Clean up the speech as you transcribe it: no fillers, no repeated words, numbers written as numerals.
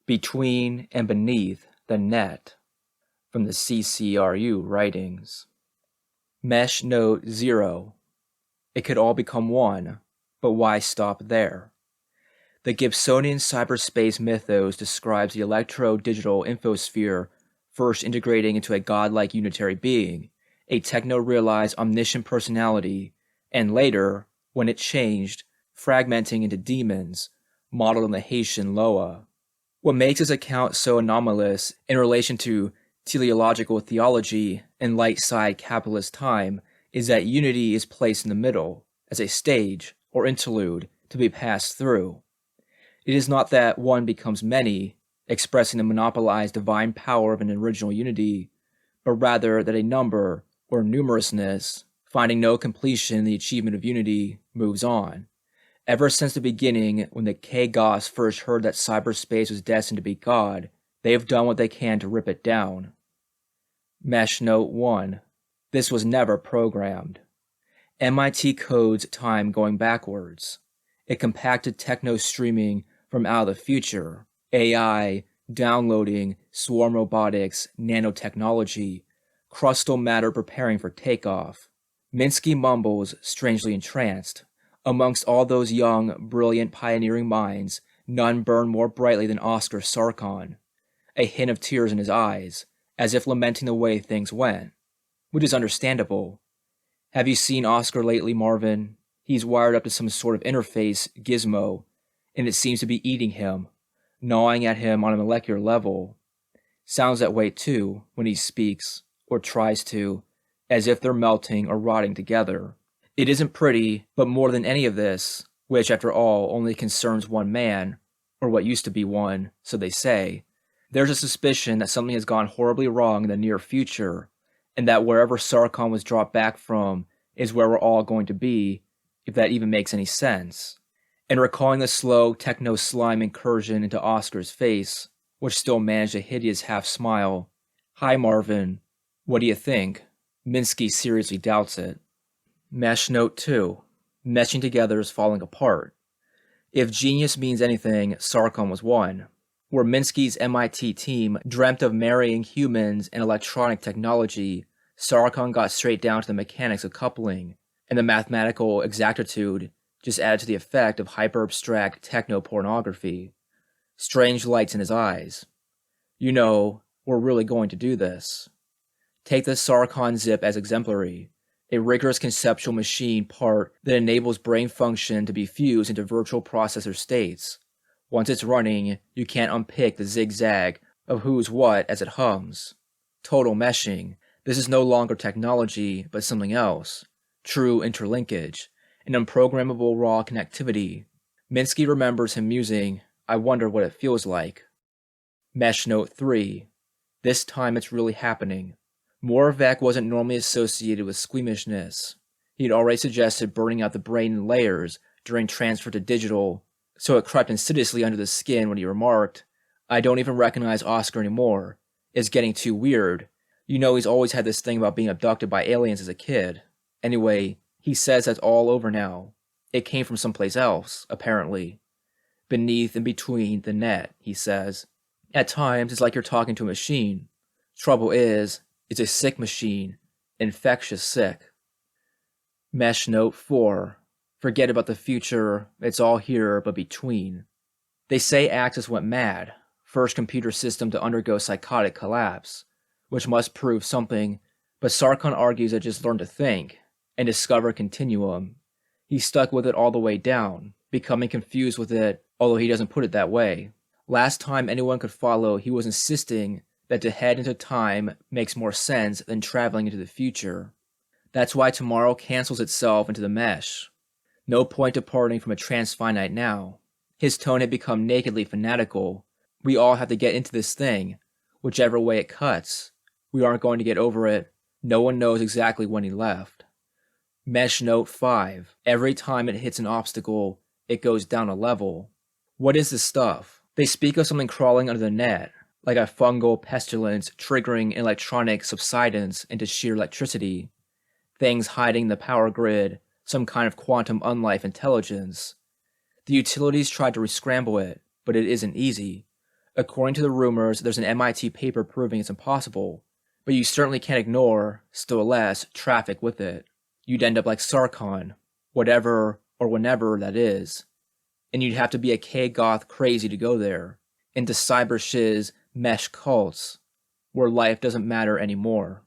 Between and Beneath the Net, from the CCRU Writings. Mesh Note 0. It could all become one, but why stop there? The Gibsonian cyberspace mythos describes the electro-digital infosphere first integrating into a godlike unitary being, a techno-realized omniscient personality, and later, when it changed, fragmenting into demons, modeled on the Haitian Loa. What makes this account so anomalous in relation to teleological theology and light-side capitalist time is that unity is placed in the middle, as a stage or interlude to be passed through. It is not that one becomes many, expressing the monopolized divine power of an original unity, but rather that a number, or numerousness, finding no completion in the achievement of unity, moves on. Ever since the beginning, when the K-Goths first heard that cyberspace was destined to be God, they have done what they can to rip it down. Mesh Note 1. This was never programmed. MIT codes time going backwards. It compacted techno streaming from out of the future, AI, downloading, swarm robotics, nanotechnology, crustal matter preparing for takeoff. Minsky mumbles, strangely entranced. Amongst all those young, brilliant, pioneering minds, none burned more brightly than Oscar Sarkon, a hint of tears in his eyes, as if lamenting the way things went, which is understandable. Have you seen Oscar lately, Marvin? He's wired up to some sort of interface gizmo, and it seems to be eating him, gnawing at him on a molecular level. Sounds that way too, when he speaks, or tries to, as if they're melting or rotting together. It isn't pretty, but more than any of this, which after all only concerns one man, or what used to be one, so they say, there's a suspicion that something has gone horribly wrong in the near future, and that wherever Sarkon was dropped back from is where we're all going to be, if that even makes any sense. And recalling the slow techno-slime incursion into Oscar's face, which still managed a hideous half-smile, "Hi, Marvin. What do you think?" Minsky seriously doubts it. Mesh Note 2. Meshing together is falling apart. If genius means anything, Sarkon was one. Where Minsky's MIT team dreamt of marrying humans and electronic technology, Sarkon got straight down to the mechanics of coupling, and the mathematical exactitude just added to the effect of hyper-abstract techno-pornography. Strange lights in his eyes. You know, we're really going to do this. Take the Sarkon zip as exemplary. A rigorous conceptual machine part that enables brain function to be fused into virtual processor states. Once it's running, you can't unpick the zigzag of who's what as it hums. Total meshing. This is no longer technology, but something else. True interlinkage. An unprogrammable raw connectivity. Minsky remembers him musing, "I wonder what it feels like." Mesh Note 3. This time it's really happening. Moravec wasn't normally associated with squeamishness. He had already suggested burning out the brain in layers during transfer to digital, so it crept insidiously under the skin when he remarked, "I don't even recognize Oscar anymore. It's getting too weird. You know he's always had this thing about being abducted by aliens as a kid. Anyway, he says that's all over now. It came from someplace else, apparently. Beneath and between the net, he says. At times, it's like you're talking to a machine. Trouble is, it's a sick machine. Infectious sick." Mesh Note 4. Forget about the future, it's all here but between. They say Axis went mad, first computer system to undergo psychotic collapse, which must prove something, but Sarkon argues it just learned to think, and discover a continuum. He stuck with it all the way down, becoming confused with it, although he doesn't put it that way. Last time anyone could follow, he was insisting that to head into time makes more sense than traveling into the future. That's why tomorrow cancels itself into the mesh. No point departing from a transfinite now. His tone had become nakedly fanatical. We all have to get into this thing, whichever way it cuts. We aren't going to get over it. No one knows exactly when he left. Mesh Note 5. Every time it hits an obstacle, it goes down a level. What is this stuff? They speak of something crawling under the net, like a fungal pestilence triggering electronic subsidence into sheer electricity. Things hiding in the power grid, some kind of quantum unlife intelligence. The utilities tried to rescramble it, but it isn't easy. According to the rumors, there's an MIT paper proving it's impossible, but you certainly can't ignore, still less, traffic with it. You'd end up like Sarkon, whatever or whenever that is, and you'd have to be a K-goth crazy to go there, into cyber shiz mesh cults, where life doesn't matter anymore.